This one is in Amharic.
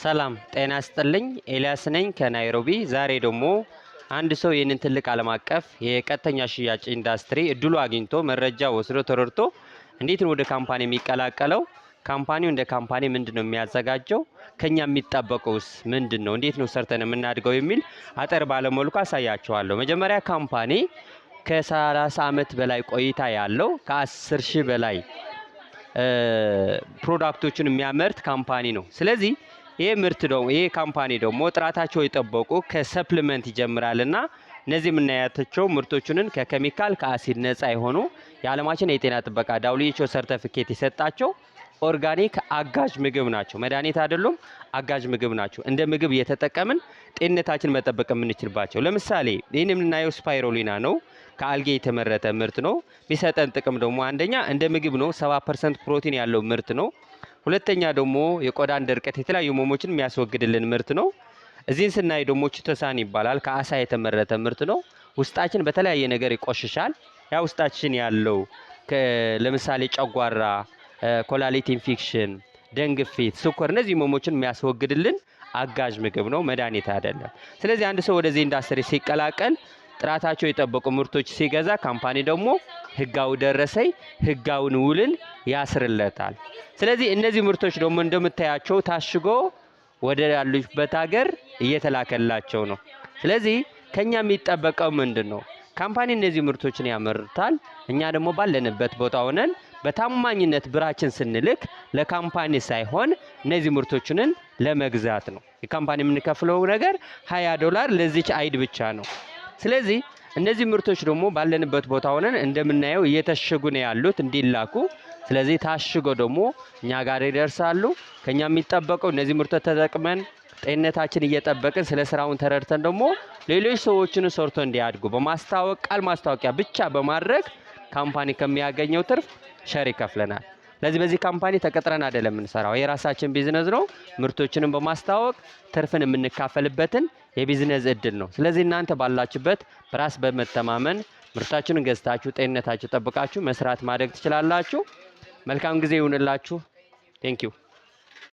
ሰላም ጤና ይስጥልኝ ኤልያስ ነኝ ከናይሮቢ። ዛሬ ደግሞ አንድ ሰው ይህንን ትልቅ ዓለም አቀፍ የቀጥተኛ ሽያጭ ኢንዱስትሪ እድሉ አግኝቶ መረጃ ወስዶ ተረድቶ እንዴት ነው ወደ ካምፓኒ የሚቀላቀለው፣ ካምፓኒው እንደ ካምፓኒ ምንድነው የሚያዘጋጀው፣ ከኛ የሚጠበቀውስ ምንድነው፣ እንዴት ነው ሰርተን የምናድገው የሚል አጠር ባለ መልኩ አሳያችኋለሁ። መጀመሪያ ካምፓኒ ከ30 ዓመት በላይ ቆይታ ያለው ከ10 ሺህ በላይ ፕሮዳክቶችን የሚያመርት ካምፓኒ ነው። ስለዚህ ይሄ ካምፓኒ ደግሞ ጥራታቸው የጠበቁ ከሰፕሊመንት ይጀምራልና እነዚህ የምናያቸው ምርቶቹን ከኬሚካል ከአሲድ ነፃ የሆኑ የዓለማችን የጤና ጥበቃ WHO ሰርቲፊኬት የሰጣቸው ኦርጋኒክ አጋዥ ምግብ ናቸው። መድኃኒት አይደሉም፣ አጋዥ ምግብ ናቸው። እንደ ምግብ እየተጠቀምን ጤንነታችን መጠበቅ የምንችልባቸው። ለምሳሌ ይህን የምናየው ስፓይሮሊና ነው። ከአልጌ የተመረተ ምርት ነው። የሚሰጠን ጥቅም ደግሞ አንደኛ እንደ ምግብ ነው፣ 70% ፕሮቲን ያለው ምርት ነው። ሁለተኛ ደግሞ የቆዳን ድርቀት የተለያዩ ህመሞችን የሚያስወግድልን ምርት ነው። እዚህን ስናይ ደግሞ ቺቶሳን ይባላል። ከአሳ የተመረተ ምርት ነው። ውስጣችን በተለያየ ነገር ይቆሽሻል። ያ ውስጣችን ያለው ለምሳሌ ጨጓራ፣ ኮላሊት ኢንፌክሽን፣ ደም ግፊት፣ ስኳር እነዚህ ህመሞችን የሚያስወግድልን አጋዥ ምግብ ነው፣ መድኃኒት አይደለም። ስለዚህ አንድ ሰው ወደዚህ ኢንዱስትሪ ሲቀላቀል ጥራታቸው የጠበቁ ምርቶች ሲገዛ ካምፓኒ ደግሞ ህጋዊ ደረሰኝ ህጋውን ውልን ያስርለታል። ስለዚህ እነዚህ ምርቶች ደግሞ እንደምታያቸው ታሽጎ ወደ ያሉበት ሀገር እየተላከላቸው ነው። ስለዚህ ከኛ የሚጠበቀው ምንድነው? ካምፓኒ እነዚህ ምርቶችን ያመርታል። እኛ ደግሞ ባለንበት ቦታ ሆነን በታማኝነት ብራችን ስንልክ ለካምፓኒ ሳይሆን እነዚህ ምርቶችን ለመግዛት ነው። የካምፓኒ የምንከፍለው ነገር $20 ለዚች አይድ ብቻ ነው። ስለዚህ እነዚህ ምርቶች ደግሞ ባለንበት ቦታ ሆነን እንደምናየው እየተሸጉ ነው ያሉት እንዲላኩ። ስለዚህ ታሽጎ ደግሞ እኛ ጋር ይደርሳሉ። ከኛ የሚጠበቀው እነዚህ ምርቶች ተጠቅመን ጤንነታችን እየጠበቅን ስለ ስራውን ተረድተን ደግሞ ሌሎች ሰዎችን ሰርቶ እንዲያድጉ በማስተዋወቅ ቃል ማስተዋወቂያ ብቻ በማድረግ ካምፓኒ ከሚያገኘው ትርፍ ሸር ይከፍለናል። ስለዚህ በዚህ ካምፓኒ ተቀጥረን አይደለም የምንሰራው፣ የራሳችን ቢዝነስ ነው። ምርቶችንም በማስተዋወቅ ትርፍን የምንካፈልበትን የቢዝነስ እድል ነው። ስለዚህ እናንተ ባላችሁበት በራስ በመተማመን ምርታችሁን ገዝታችሁ ጤንነታችሁ ጠብቃችሁ መስራት ማድረግ ትችላላችሁ። መልካም ጊዜ ይሁንላችሁ። ቴንክ ዩ